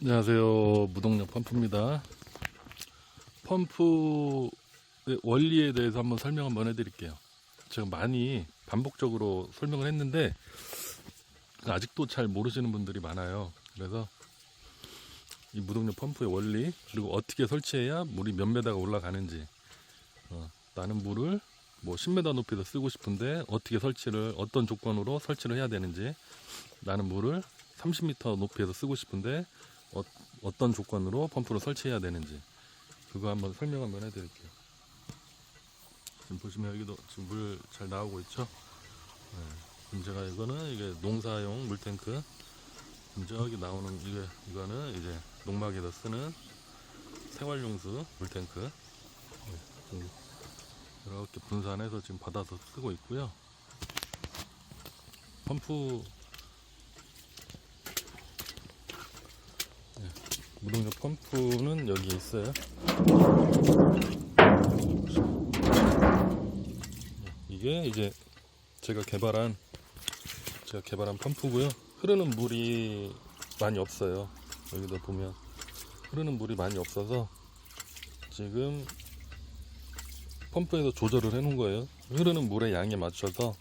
안녕하세요. 무동력 펌프입니다. 펌프의 원리에 대해서 설명 해드릴게요. 제가 많이 반복적으로 설명을 했는데 아직도 잘 모르시는 분들이 많아요. 그래서 이 무동력 펌프의 원리, 그리고 어떻게 설치해야 물이 몇 메다가 올라가는지, 나는 물을 10m 높이에서 쓰고 싶은데 어떤 조건으로 설치를 해야 되는지, 나는 물을 30m 높이에서 쓰고 싶은데 어떤 조건으로 펌프를 설치해야 되는지, 그거 설명 해드릴게요. 지금 보시면 여기도 지금 물 잘 나오고 있죠. 지금 제가 이게 농사용 물탱크, 저기 나오는 이거는 이제 농막에서 쓰는 생활용수 물탱크. 이렇게 분산해서 지금 받아서 쓰고 있고요. 펌프, 무동력 펌프는 여기 있어요. 이게 이제 제가 개발한 펌프고요. 흐르는 물이 많이 없어요. 여기다 보면 흐르는 물이 많이 없어서 지금 펌프에서 조절을 해 놓은 거예요. 흐르는 물의 양에 맞춰서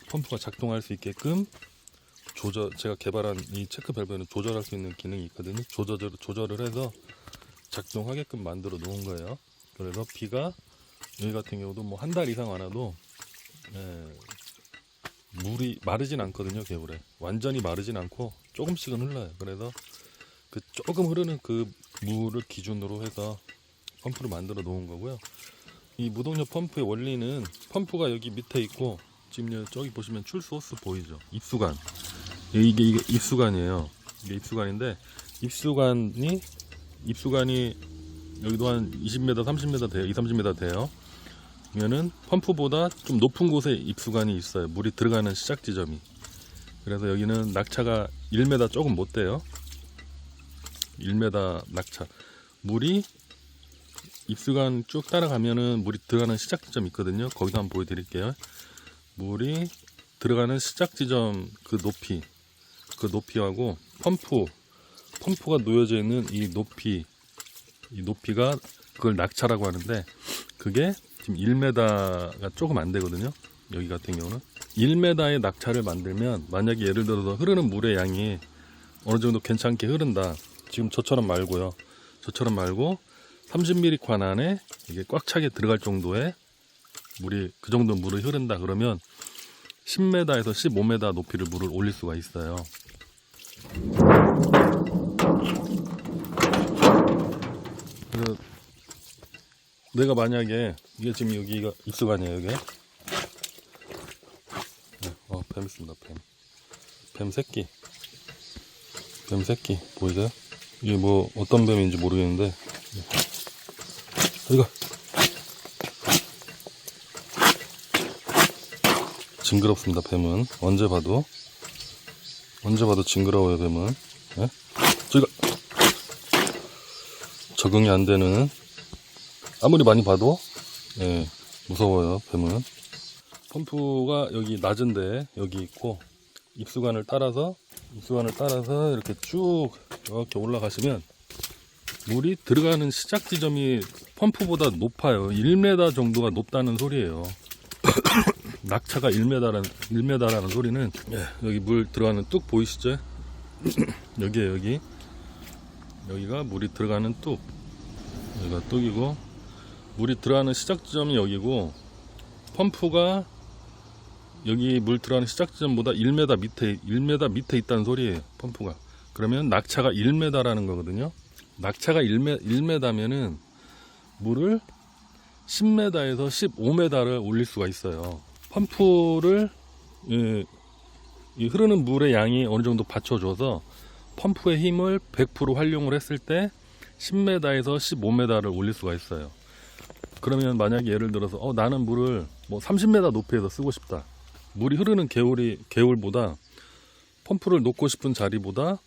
펌프가 작동할 수 있게끔 제가 개발한 이 체크 밸브에는 조절할 수 있는 기능이 있거든요. 조절을 해서 작동하게끔 만들어 놓은 거예요. 그래서 비가 여기 같은 경우도 한 달 이상 안 와도 물이 마르진 않거든요. 겨울에 완전히 마르진 않고 조금씩은 흘러요. 그래서 그 조금 흐르는 그 물을 기준으로 해서 펌프를 만들어 놓은 거고요. 이 무동력 펌프의 원리는, 펌프가 여기 밑에 있고, 지금 저기 보시면 출수 호스 보이죠? 입수관. 이게 입수관이에요. 이게 입수관인데, 입수관이 여기도 한 20m, 30m 돼요. 30m 돼요. 그러면은 펌프보다 좀 높은 곳에 입수관이 있어요. 물이 들어가는 시작 지점이. 그래서 여기는 낙차가 1m 조금 못 돼요. 1m 낙차. 물이 입수관 쭉 따라가면은 물이 들어가는 시작 지점이 있거든요. 거기서 한번 보여드릴게요. 물이 들어가는 시작 지점 그 높이하고 펌프가 놓여져 있는 이 높이가 그걸 낙차라고 하는데, 그게 지금 1m가 조금 안 되거든요. 여기 같은 경우는 1m의 낙차를 만들면, 만약에 예를 들어서 흐르는 물의 양이 어느 정도 괜찮게 흐른다. 지금 저처럼 말고 30mm 관 안에 이게 꽉 차게 들어갈 정도의 그 정도 물이 흐른다 그러면 10m에서 15m 높이를 물을 올릴 수가 있어요. 그래서 내가 만약에, 이게 지금 여기가 입수관이에요. 이게 뱀 있습니다. 뱀 새끼 보이세요? 이게 어떤 뱀인지 모르겠는데, 이거 징그럽습니다. 뱀은 언제 봐도 징그러워요. 뱀은 저기가 적응이 안 되는, 아무리 많이 봐도 무서워요. 뱀은. 펌프가 여기 낮은데 여기 있고, 입수관을 따라서 이렇게 쭉 이렇게 올라가시면 물이 들어가는 시작 지점이 펌프보다 높아요. 1m 정도가 높다는 소리예요. 낙차가 1m라는 소리는, 여기 물 들어가는 뚝 보이시죠? 여기에요. 여기가 물이 들어가는 뚝, 여기가 뚝이고, 물이 들어가는 시작 지점이 여기고, 펌프가 여기 물 들어가는 시작 지점보다 1m 밑에 있다는 소리예요. 펌프가. 그러면 낙차가 1m라는 거거든요. 낙차가 1m면은 물을 10m에서 15m를 올릴 수가 있어요. 펌프를 이 흐르는 물의 양이 어느 정도 받쳐줘서 펌프의 힘을 100% 활용을 했을 때 10m에서 15m를 올릴 수가 있어요. 그러면 만약에 예를 들어서 나는 물을 30m 높이에서 쓰고 싶다. 물이 흐르는 개울보다 펌프를 놓고 싶은 자리보다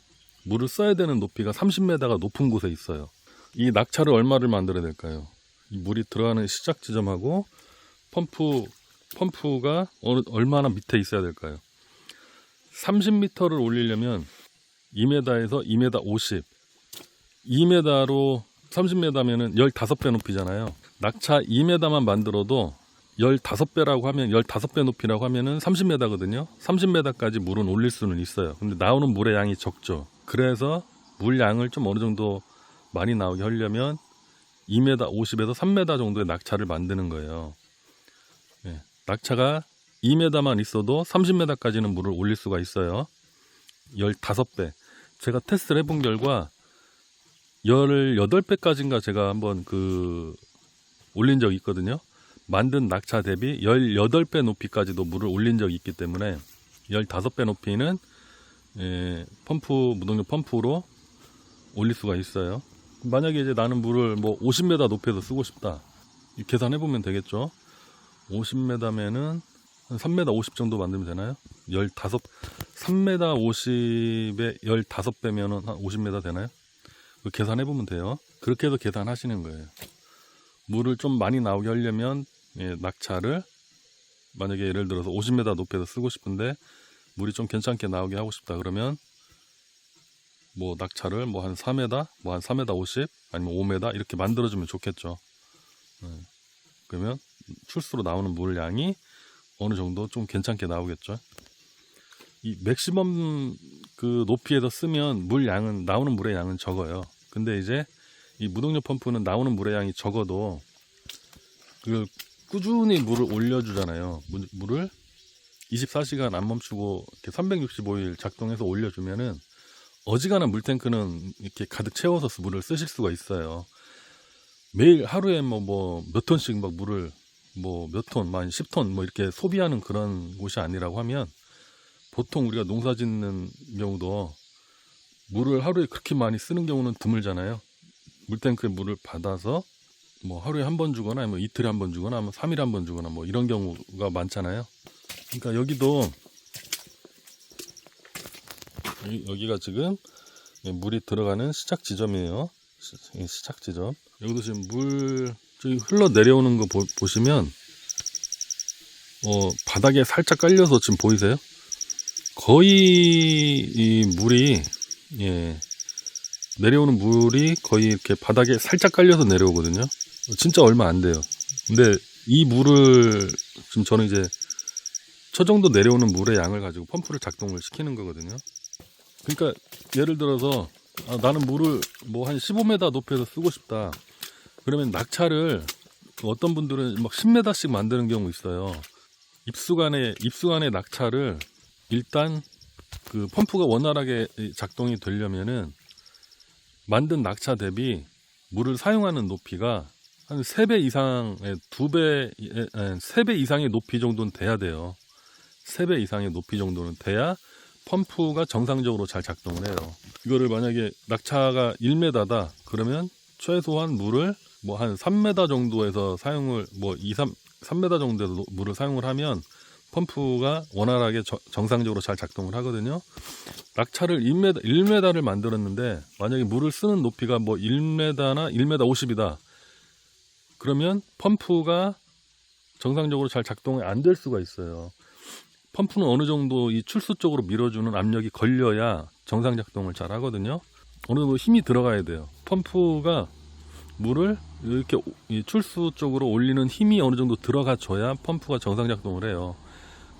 물을 써야 되는 높이가 30m가 높은 곳에 있어요. 이 낙차를 얼마를 만들어야 될까요? 이 물이 들어가는 시작 지점하고 펌프가 얼마나 밑에 있어야 될까요? 30m를 올리려면 2m에서 2m 50, 2m로 30m면은 15배 높이잖아요. 낙차 2m만 만들어도 15배라고 하면 15배 높이라고 하면은 30m거든요. 30m까지 물은 올릴 수는 있어요. 근데 나오는 물의 양이 적죠. 그래서 물 양을 좀 어느 정도 많이 나오게 하려면 2m 50에서 3m 정도의 낙차를 만드는 거예요. 예, 낙차가 2m만 있어도 30m까지는 물을 올릴 수가 있어요. 15배. 제가 테스트를 해본 결과 18배까지인가 제가 한번 올린 적이 있거든요. 만든 낙차 대비 18배 높이까지도 물을 올린 적이 있기 때문에 15배 높이는 무동력 펌프로 올릴 수가 있어요. 만약에 이제 나는 물을 뭐 50m 높이에서 쓰고 싶다. 계산해 보면 되겠죠. 50m면은 한 3m 50 정도 만들면 되나요? 3m 50에 15배면은 한 50m 되나요? 계산해 보면 돼요. 그렇게 해서 계산하시는 거예요. 물을 좀 많이 나오게 하려면 낙차를 만약에 예를 들어서 50m 높이에서 쓰고 싶은데 물이 좀 괜찮게 나오게 하고 싶다 그러면 뭐 낙차를 뭐 한 4m, 뭐 한 3m 50 아니면 5m 이렇게 만들어주면 좋겠죠. 그러면 출수로 나오는 물 양이 어느 정도 좀 괜찮게 나오겠죠. 이 맥시멈 높이에서 쓰면 나오는 물의 양은 적어요. 근데 이제 이 무동력 펌프는 나오는 물의 양이 적어도 꾸준히 물을 올려주잖아요. 물을 24시간 안 멈추고 이렇게 365일 작동해서 올려주면은 어지간한 물탱크는 이렇게 가득 채워서 물을 쓰실 수가 있어요. 매일 하루에 뭐 몇 톤씩 막 물을 뭐 몇 톤, 한 10톤 뭐 이렇게 소비하는 그런 곳이 아니라고 하면 보통 우리가 농사 짓는 경우도 물을 하루에 그렇게 많이 쓰는 경우는 드물잖아요. 물탱크에 물을 받아서 뭐 하루에 한 번 주거나 뭐 이틀에 한 번 주거나 뭐 3일에 한 번 주거나 뭐 이런 경우가 많잖아요. 그러니까 여기가 지금 물이 들어가는 시작 지점이에요. 시작 지점. 여기도 지금 물 저기 흘러 내려오는 거 보시면 바닥에 살짝 깔려서 지금 보이세요? 거의 이 물이 내려오는 물이 거의 이렇게 바닥에 살짝 깔려서 내려오거든요. 진짜 얼마 안 돼요. 근데 이 물을 지금 저는 이제 저 정도 내려오는 물의 양을 가지고 펌프를 작동을 시키는 거거든요. 그러니까 예를 들어서 나는 물을 뭐 한 15m 높이에서 쓰고 싶다. 그러면 낙차를 어떤 분들은 막 10m씩 만드는 경우 있어요. 입수관의 낙차를 일단 펌프가 원활하게 작동이 되려면은 만든 낙차 대비 물을 사용하는 높이가 한 3배 이상의 3배 이상의 높이 정도는 돼야 돼요. 3배 이상의 높이 정도는 돼야 펌프가 정상적으로 잘 작동을 해요. 이거를 만약에 낙차가 1m다 그러면 최소한 물을 뭐 한 3m 정도에서 사용을 3m 정도에서 물을 사용을 하면 펌프가 원활하게 정상적으로 잘 작동을 하거든요. 낙차를 1m를 만들었는데 만약에 물을 쓰는 높이가 뭐 1m나 1m 50이다. 그러면 펌프가 정상적으로 잘 작동이 안 될 수가 있어요. 펌프는 어느 정도 이 출수 쪽으로 밀어주는 압력이 걸려야 정상 작동을 잘 하거든요. 어느 정도 힘이 들어가야 돼요. 펌프가 물을 이렇게 출수 쪽으로 올리는 힘이 어느 정도 들어가 줘야 펌프가 정상 작동을 해요.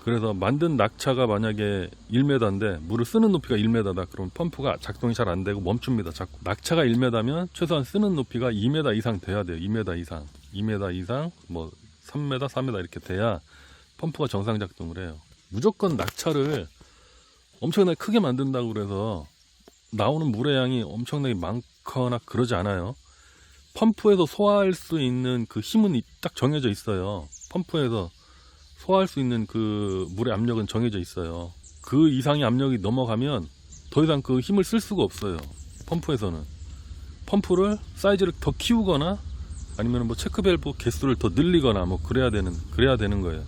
그래서 만든 낙차가 만약에 1m인데 물을 쓰는 높이가 1m다. 그럼 펌프가 작동이 잘 안 되고 멈춥니다. 자꾸. 낙차가 1m면 최소한 쓰는 높이가 2m 이상 돼야 돼요. 2m 이상. 2m 이상, 뭐 3m, 4m 이렇게 돼야 펌프가 정상 작동을 해요. 무조건 낙차를 엄청나게 크게 만든다고 그래서 나오는 물의 양이 엄청나게 많거나 그러지 않아요. 펌프에서 소화할 수 있는 그 힘은 딱 정해져 있어요. 펌프에서 소화할 수 있는 그 물의 압력은 정해져 있어요. 그 이상의 압력이 넘어가면 더 이상 그 힘을 쓸 수가 없어요. 펌프에서는. 펌프를 사이즈를 더 키우거나 아니면 뭐 체크밸브 개수를 더 늘리거나 뭐 그래야 되는 거예요.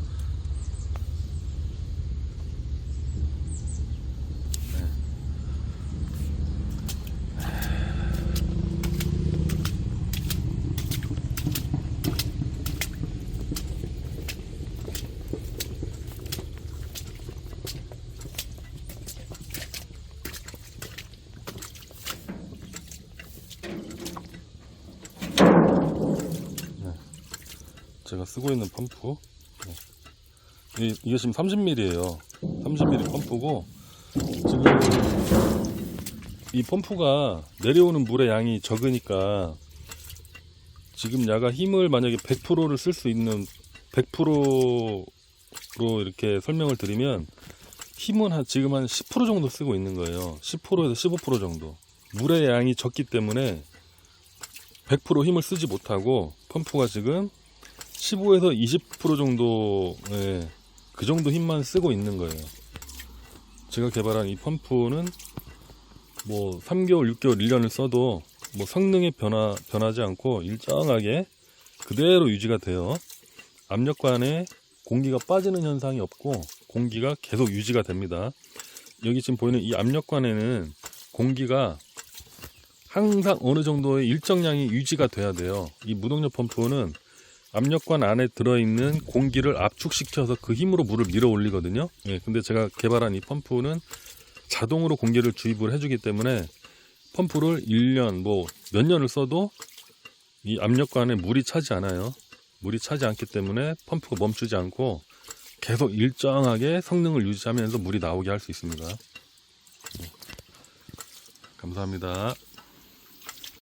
제가 쓰고 있는 펌프. 이게 지금 30mm예요. 30mm 펌프고, 지금 이 펌프가 내려오는 물의 양이 적으니까 지금 야가 힘을 만약에 100%를 쓸 수 있는 100%로 이렇게 설명을 드리면 힘은 지금 한 10% 정도 쓰고 있는 거예요. 10%에서 15% 정도. 물의 양이 적기 때문에 100% 힘을 쓰지 못하고 펌프가 지금 15에서 20% 정도의 그 정도 힘만 쓰고 있는 거예요. 제가 개발한 이 펌프는 뭐 3개월, 6개월, 1년을 써도 뭐 성능이 변하지 않고 일정하게 그대로 유지가 돼요. 압력관에 공기가 빠지는 현상이 없고 공기가 계속 유지가 됩니다. 여기 지금 보이는 이 압력관에는 공기가 항상 어느 정도의 일정량이 유지가 돼야 돼요. 이 무동력 펌프는 압력관 안에 들어있는 공기를 압축시켜서 그 힘으로 물을 밀어 올리거든요. 근데 제가 개발한 이 펌프는 자동으로 공기를 주입을 해주기 때문에 펌프를 1년 뭐 몇 년을 써도 이 압력관에 물이 차지 않아요. 물이 차지 않기 때문에 펌프가 멈추지 않고 계속 일정하게 성능을 유지하면서 물이 나오게 할 수 있습니다. 감사합니다.